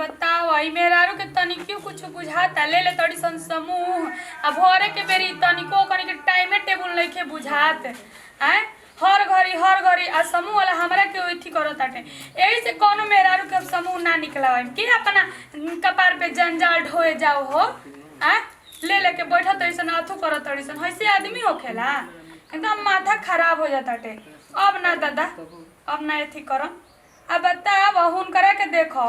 बताओ आई मेहरारू के तनिक्यों कुछ बुझाता ले ले तड़ी सन समूह अब भोरे के बेरी तनिको कनी के टाइमे टेबल नइखे बुझात हैं हर घड़ी आ समूह वाला हमरा के ओथी करत ताटे एही से कोनो मेहरारू के समूह ना निकलावे कि अपना कपार पे जंजाल ढोए जाओ हो हैं ले लेके बैठत तड़ी सन अथु करत तड़ी सन ऐसे आदमी होखेला एकदम माथा खराब हो जाताटे अब ना दादा अब ना एथी करम अब बताब हुन करे के देखो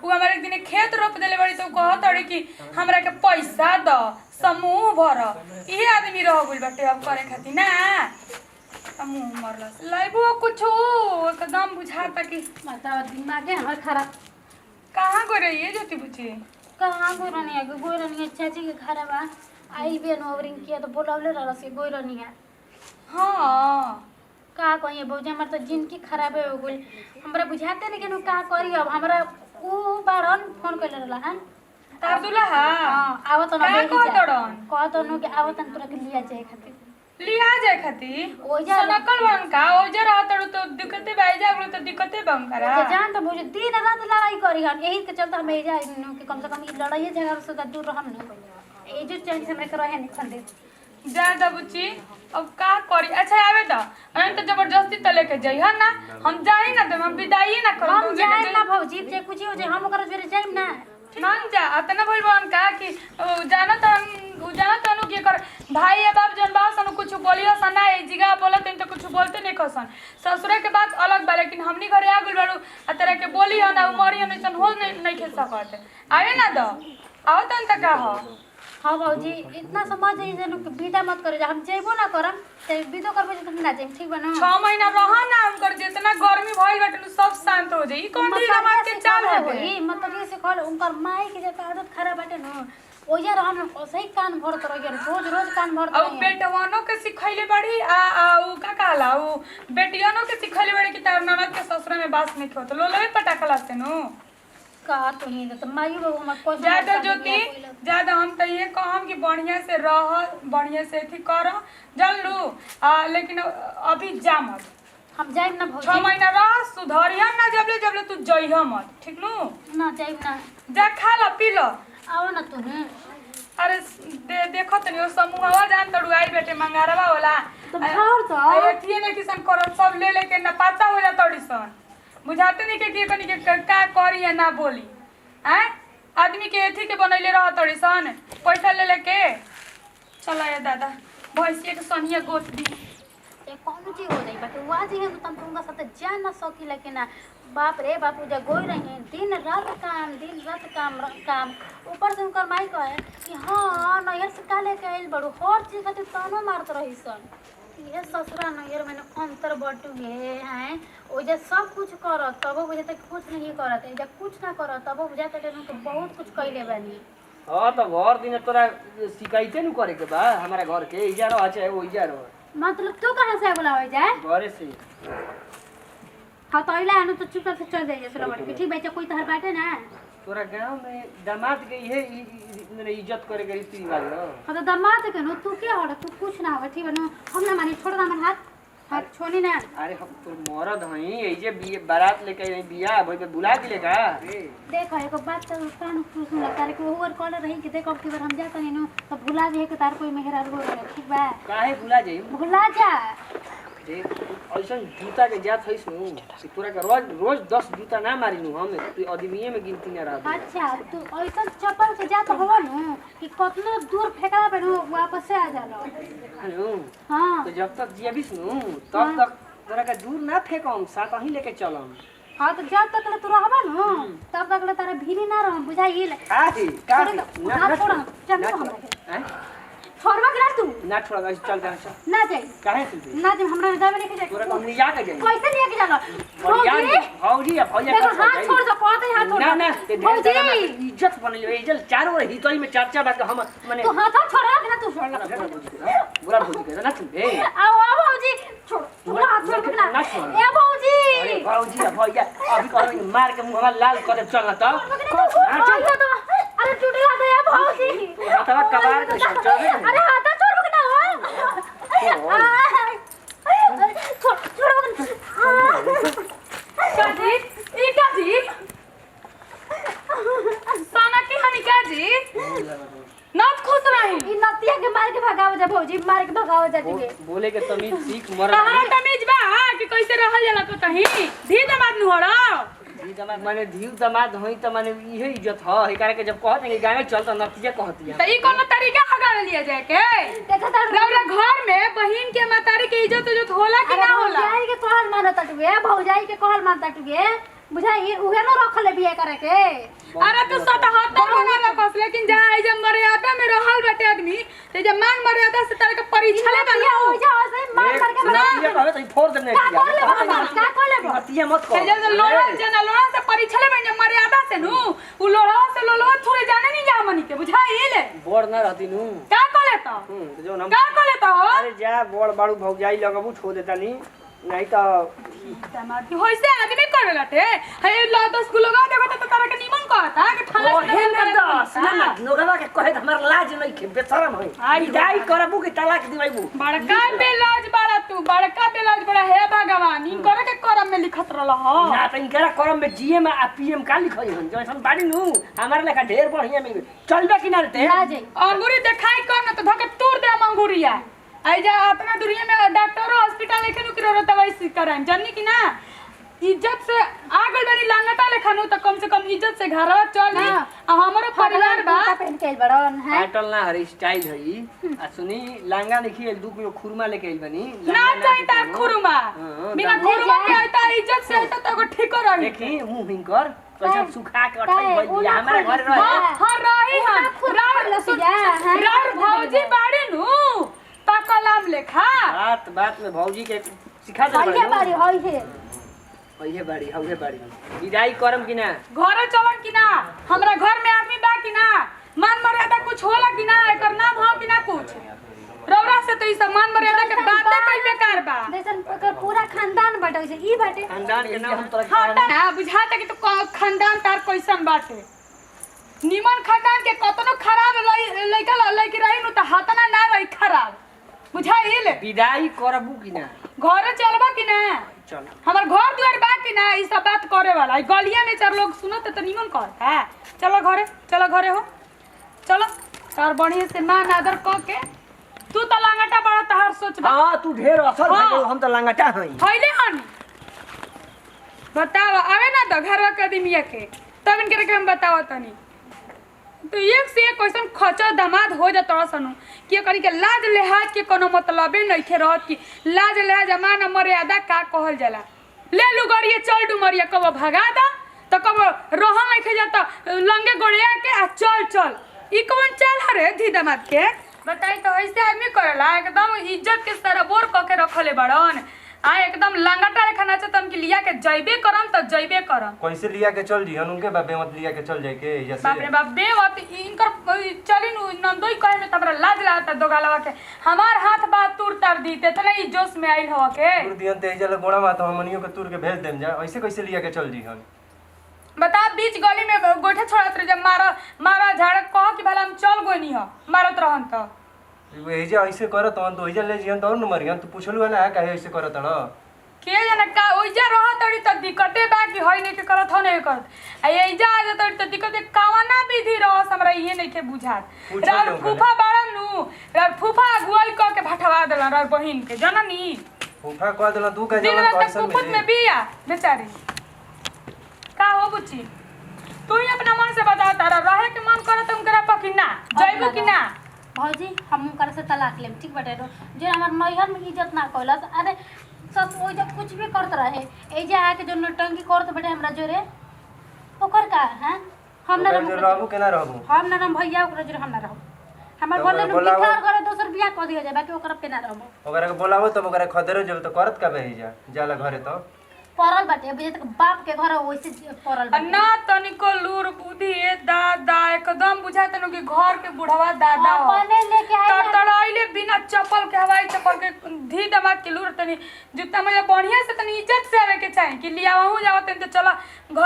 वो हमारे एक दिन खेत रोप देले बड़ी तो कहत तड़ी कि हमरा के पैसा द समूह भर इहे आदमी रह गइल बाटे अब करे खातिर ना समूह मरलस लाइबो कुछ एकदम बुझाता कि बताओ दिमाग है हमर खराब कहां गो रही है ज्योति बुची कहाँ गोरनी है गोरनी चाची के घर बा आई बेन ओवरिंग किया तो बोलावले रहल से गोरनी है हां का कहिए भौजी हमर तो जिंदगी खराब हो गइल हमरा बुझाते नहीं केनु का करी अब हमरा ऊ बारन फोन कइले रहला हन तारदुला हां आवत न का कहतड़न कहतनु के आवत न तोरा के लिया जाए खातिर लिया जाए खातिर ओजा नकल बन का ओजा रहतड़ू तो दिक्कते बाई जागलो तो दिक्कते बम करा तो जान तो भौजी दिन रात लड़ाई करी हन यही के चलते हम एजा कि कम से कम ई लड़ाई झगड़ा से दूर रहम नहीं ए जो चैन से हमरा के रहे नहीं खंडे ज्यादा बुची अब का करी अच्छा आवे द हम तो जबरदस्ती त लेके जाई है ना हम जाई ना तो हम विदाई ना करू हम जाए ना भौजी जे कुछ हो जे हम ओकर जोरे जाइम ना मान जा अतना भइल बन का कि जाना त अनु के कर भाई या बाप जन बाप सनु कुछ बोलियो सना ए जिगा बोलत तो कुछ बोलते नहीं खसन ससुरे के बात अलग बा लेकिन हमनी घरे आ गइल बारू आ तरह के बोली हो ना मरी हो नहीं हो नहीं खेल सकत आवे ना द आवत त का हो हाँ भौजी इतना समझ जाइए जनु कि विदा मत करे हम जेबो ना करम ते विदो करबे जे तुम ना जाइम ठीक बा ना 6 महीना रहा ना उनकर जितना गर्मी भइल बाटे सब शांत हो जाई कौन दी रमात के चाल है भाई मतलब ये से कहल उनकर माई के जे आदत खराब बाटे न ओजा रहन सही कान भरत रहिए रोज कान भरत और बेटवानो के सिखैले बड़ी आ उ का कहला उ बेटियानो के सिखैले बड़ी कि तार ननद के ससुर में बास नहीं खेत लोलवे पटाखला से नु का तो ही तो माई बाबू हमर कोई ज्यादा ज्योति ज्यादा हम त ये कहम कि बढ़िया से रह बढ़िया से थी कर जल लू लेकिन अभी जा मत हम जाइम ना भौजी 6 महीना रह सुधरिया ना जबले तू जइह मत ठीक नु ना जाइम ना जा खा ल पी ल आओ ना तू अरे देखो तनी ओ समूहवा जान तड़ू आई बेटे मंगारवा होला तो भार तो एथिए ने किसन कर सब ले लेके ना पता हो जा तड़ी सन बुझाते नहीं के कनी के का करी या ना बोली हैं आदमी के एथी के बनैले रह तड़ी सन पैसा ले लेके चला या दादा भैंसिया के सनिया गोत दी ए कौन चीज हो जाई बाटे वाज है तो तुमका साथ जा ना सकी लेकिन ना बाप रे बापू जा गोई रही दिन रात काम ऊपर से उनकर माई कहे कि हां नैयर से का लेके आइल बड़ू हर चीज खातिर तानो मारत रही सन ये ससुरा नैयर मैंने अंतर बटू हैं ओजे सब कुछ करत तब बुझे तक कुछ नहीं करत है जब कुछ ना करत तब बुझे तक तो बहुत कुछ कइले बानी हां तो घर दिन तोरा शिकायते न करे के बा हमारा घर के इजा रह चाहे वो इजा रह मतलब तू कहां से बुलावे जाए घरे से हां तो इला अनु तो चुपचाप से चल जाइए सुरवट के ठीक बेचा कोई तहर बाटे ना तोरा गांव में दामाद के ये मैंने इज्जत करे के रीति रिवाज हो हां तो दामाद के नो तू क्या हो तू कुछ ना हो ठीक है ना हम ना मानी छोड़ ना मन हाथ छोड़ी ना अरे हम तो मरद हई ए जे बारात लेके बियाह भई के बुला दिले का देखो एको बात तो कान सुन तारे को ओवर कॉलर रही कि देखो कि बार हम जा तनी नो तो भुला जे के तार कोई मेहरार हो ठीक बा काहे भुला जाई भुला जा देख ऐसा जूता के जात हइस नु कि तोरा के रोज 10 जूता ना मारिनु हम तू आदमीए में गिनती ना रह अच्छा तू ऐसा चप्पल से जात हवा नु कि कितना दूर फेंकला पे वापस से आ जाला हेलो हां तो जब तक जियबिस नु तब तक तोरा के दूर ना फेंकम साथ ही लेके चलम हां तो जब तक ले तू रहबा नु तब तक ले तारा भीरी ना रह बुझाइल का ना छोड़ चल हमरा हैं छोड़वा के ना तू ना छोड़ा चल जा ना जाई काहे तू ना जब हमरा जावे लेके जाए तोरा को हम लिया के जाई कैसे लेके जाला बढ़िया भौजी भैया देखो हाथ छोड़ दो कहते हाथ छोड़ ना ना ते ढेर जगह में इज्जत बनले इज्जत चारों ओर हितोई में चर्चा बात हम माने तू हाथ छोड़ रख ना तू छोड़ बुरा भौजी के ना तू ए आओ भौजी छोड़ तू हाथ छोड़ के ना ए भौजी अरे भौजी भैया अभी कहलो मार के मुंह लाल कर दे चल ना तो अरे टूटेगा तो या भौजी हाथवा कबार के चल अरे हाथ छोड़ के ना हो छोड़ काजी ई काजी जी नत खुश रही ई नतिया के मार के भगाव जा भौजी मार के भगाव जा दिए बोले के तमीज सीख मर कहां तमीज बा कि कैसे रहल जाला तो कहीं धी दमाद नु हड़ो धी दमाद माने धीव दमाद होई त माने इहे इज्जत ह एकरा के जब कहत है गांव में चल त नतिया कहती है त ई कोनो तरीका हगाड़ लिया जाए के देखा ता रौरा घर में बहिन के मातारी के इज्जत होला कि ना होला भौजाई के कहल मानत टुगे भौजाई के कहल मानत टुगे बुझाई उहे न रखले बिया करे के अरे तू 77 बना रखस लेकिन जहां आई जब मर्यादा में रहल बाटे आदमी ते जब मान मर्यादा से तारे के परीक्षा ले बना हो जा से मार मार के नतिया कहबे त फोड़ देने का कहले नतिया मत ते कह जब लोड़ा जना लोड़ा से परीक्षा ले बन मर्यादा से नु उ लोड़ा से लोड़ा थोड़े जाने नहीं जा मनी के बुझाई ले बड़ ना रहती नु का कहले तो जो हम का कहले तो अरे जा बड़ बाड़ू भौजाई लगबू छो देता नहीं तो दमाद होइसे आदमी करेला टे हे ला 10 किलो गा देखो त तारा के निमन कहता कि थाला ओहे न दस ना नोगवा के कहे हमर लाज नहीं के बेशरम होई विदाई करबू कि तलाक दिवाइबू बड़का बेलाज बड़ा तू बड़का बेलाज बड़ा हे भगवान इन करे के करम में लिखत रहल ह ना त इनकरा करम में जीए में आ पीएम का लिखई हन जैसन बाड़ी नु हमार लेखा ढेर बढ़िया में चलबे कि ना रे ना जाई अंगूरी देखाई कर न त धके तोड़ दे अंगूरिया आई जा अपना दुनिया में डॉक्टर हॉस्पिटल लेके नु किरो दवाई सी कराम जानी कि ना इज्जत से आगल बनी लांगटा लेखानु त कम से कम इज्जत से घरवा चली आ हमरो परिवार बा पहन के बड़न है पाटल ना हर स्टाइल हई आ सुनी लांगा देखी 2 किलो खुरमा लेके आइल बनी ना चाहिए खुरमा बिना खुरमा के आइता इज्जत से आइता तो ठीक रही देखी मुंह हिंकर कैसे सुखा के अठई भई हमारे घर रहे हां रही हां रार भौजी बाड़ी नु ता कलाम लेखा बात में भौजी के सिखा दे हइए बारी हइए हइए बाड़ी विदाई करम कि ना घर चलन कि ना हमरा घर में आदमी बा कि ना मान मर्यादा कुछ होला कि ना एकर नाम हो कि ना कुछ रौरा से तो ई सम्मान मर्यादा के बातें कई बेकार बा जैसन ओकर पूरा खानदान बाटे से ई बाटे खानदान के नाम हम तोरा हां बुझाता कि तो खानदान तार कैसन बाटे निमन खानदान के कतनो खराब लइका लइकी रही नु त हातना ना रही खराब बुझाइल विदाई करबू कि ना घर चलबा कि ना चल हमर घर दुआर बा कि ना ई सब बात करे वाला गलिया में चार लोग सुनत त निमन कहता चलो घरे हो चलो तार बढ़िया से मान आदर क के तू त लांगटा बड़ा तहार सोच बा हां तू ढेर असर हाँ। हम त लांगटा हई हइले हन बतावा आवे ना तो घरवा के आदमिया के तब इनके के हम बतावा तनी तो एक से एक क्वेश्चन खचा दामाद हो जात सनु कि करी के लाज लिहाज के कोनो मतलबे नहीं थे रहत कि लाज लिहाज मान मर्यादा का कहल जाला ले लू गड़िए चल डुमरिया कब भगा दा तो कब रहन नहीं खे जाता लंगे गोड़िया के आ चल ई कौन चल हरे धी दामाद के बताई तो ऐसे आदमी करेला एकदम इज्जत के सरबोर क के रखले बड़न आ एकदम लंगटा रेखा नाचे तन के लिया के जइबे करम त जइबे करम कैसे लिया के चल जी उनके बाबे मत लिया के चल जाए के जैसे बाप रे बाप बेवत इनकर चली नु नंदोई कहे में तबरा लाज लागता दोगालवा के हमार हाथ बात तुर तर दी ते तने ई जोश में आइल हवा के तुर दियन ते जल गोड़ा मात हमनियो के तुर के भेज देम जा ऐसे कैसे लिया के चल जी हन बता बीच गली में गोठे छोड़त रह जब मारा झाड़ कह कि भला हम चल गोनी ह मारत रहन त एजे ऐसे करत तो एजे ले जियन तो न मरियन तू पूछलु ना काहे ऐसे करत न के जना का ओइजा रहत तड़ी त दिक्कते बा कि होई नहीं के करत हो नहीं करत आ एइजा आ जत त दिक्कत कावना विधि रहस हमरा इहे नहीं के बुझात रार फूफा बाड़न नु रार फूफा अगुवाई क के भटवा देलन रार बहिन के जननी फूफा कह देला तू का दिन जवन रात कैसन कुपुत में बिया बेचारी का हो बुच्ची तू ही अपना मन से बता तारा रहे के मन करत उनकरा पकी ना जइबो कि ना भौजी हम कर से तलाक लेम ठीक बाटे जो हमार नैहर में इज्जत ना कइलस अरे सस ओ जब कुछ भी करत रहे ए जे आके जो नटंकी करत बाटे हमरा जोरे ओकर का हैं हम ना रहबू के ना रहबू हम ना भैया ओकर जोरे हम ना रहब हमर बोले नु बिकार करे दोसर बियाह क दिया जाए बाकी ओकर पे ना रहब ओकरा के बोलावो तो ओकरा खदेरो जब तो करत का बही जा जाला घरे तो परल बाटे अभी तक बाप के घर वैसे परल बाटे ना तनिको लूर बुद्धि ए दादा एकदम बुझात न कि घर के बुढ़वा दादा हो अपने लेके आए तड़ाइले बिना चप्पल के हवाई चप्पल के धी दमाद के लूर तनी जूता में बढ़िया से तनी इज्जत से आवे के चाही कि लियावहु जाओ तनी तो चला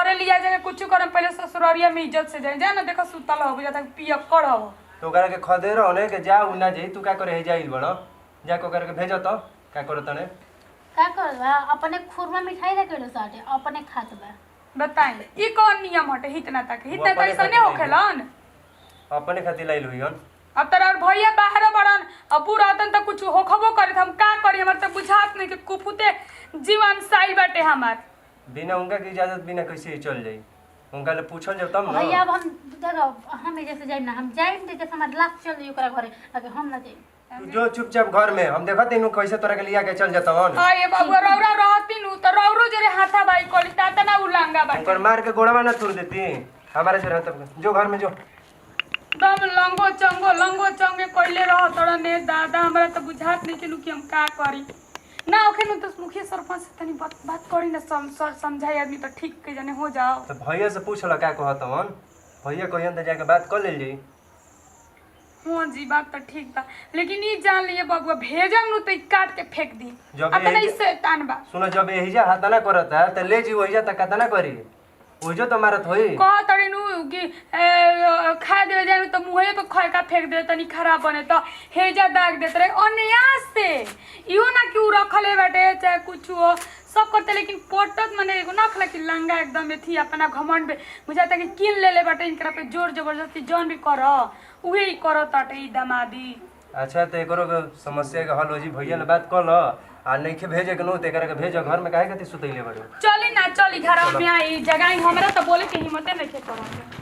घरे लिया जाके कुछ करम पहले ससुरारिया में इज्जत से जाए जा ना देखो सुतल हो बुझाता पियक्कड़ हो तो ओकरा के खदेरो होने के जा उ ना जाई तू का करे हे जाइल बड़ो जा को ओकरा के भेजो तो का करो तने का करबा अपने खुरमा मिठाई रे केलो साटे अपने खात बा बताई ई कौन नियम हटे इतना तक इतना कैसे नहीं होखेलन अपने खातिर लाइल हुई हन। अब तोरा भैया बाहर बड़न अब रहतन त कुछ होखबो करे हम का करी हमर त बुझात नहीं कि कुफुते जीवन साइल बाटे हमार। बिना उनका की इजाजत बिना कैसे चल जाई? उनका ले पूछल जाओ तब ना। भैया अब हम देखो हम जैसे जाइम ना हम जाइम त जैसे हमार लास्ट चल ओकरा घरे आगे हम ना जाइम। तू जो चुपचाप घर में हम देखत इनु कैसे तोरा के लिया के चल जातवन। हां ये बाबू रौरा रहती नु त रौरो जरे हाथा बाई कोली ता ना उलांगा बाटे। उनकर मार के गोड़वा ना तोड़ देती हमारे से रहत जो घर में जो। दम लंगो चंगे कइले रह तोरा ने दादा हमरा त बुझात नहीं कि हम का करी ना ओखे न त मुखिया सरपंच से तनी बात करी ना समझाई आदमी त ठीक के जाने हो जाओ। तो भैया से पूछला का कहतवन? भैया कहियन त जाके बात कर ले जाई। हाँ जी बात तो ठीक बा लेकिन ई जान लिए बबुआ भेजम नु तो काट के फेंक दी जब अपने यही- इससे तान बा सुनो जब एहिजा हाथ ना करत है त ले जी ओहिजा त कतना करी ओहिजो तो मारत होई। कह तड़ी नु कि खा दे जानु तो मुंहे पे खय का फेंक दे तनी खराब बने तो हेजा दाग देत रहे अन्यास से इहो ना कि उ रखले बाटे चाहे कुछ हो सब करते लेकिन पोटत मने एगो ना खला कि लंगा एकदम एथी अपना घमंड पे बुझाता कि किन ले बाटे इनकरा पे जोर जबरदस्ती जौन भी कर उहे ही करत ताटे ई दमादी। अच्छा तो एकरो के समस्या के हल हो जी भैया ने बात कर ल आ नइखे भेजे के नो त एकरा के भेजो घर में काहे खातिर सुतैले बाड़ू। चली ना चली घर में आई जगह हमरा तो बोले के हिम्मते नहीं के करत।